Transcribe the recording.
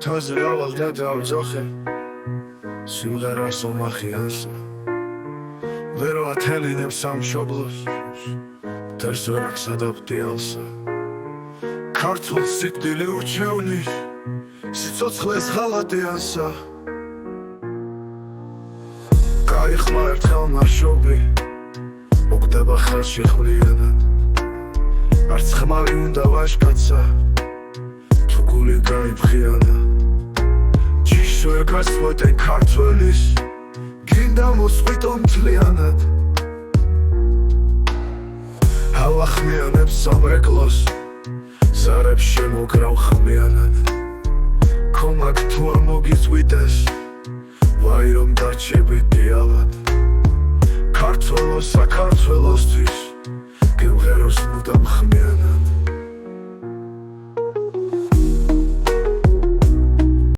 თაზე რავალ და დავძახე სიმღერას ომახიანსა ვერო ათელინებ სამშობლოს თერს ვერახსა და ბდიალსა ქართულ სიკვდილი ურჩევნის სიცოცხლეს ღალატიანსა გაიხმა ერთხელ ნაშობი მოგდება ხელში ხვლიანად არც ხმალი უნდა ვაშკაცა თუ გული გაიფხიანა ჯიშ ვერ გასვეთე ქართველის გინდა მოსყვიტო მთლიანად ავახმიანებ სამრეკლოს ზარებს შემოგრავ ხმიანად ქომაკ თუ არ მოგიწვიდეს ვაი რომ დარჩები დიალად საქართველოს საქართველოსთვის გემღეროს მუდამ ხმიანად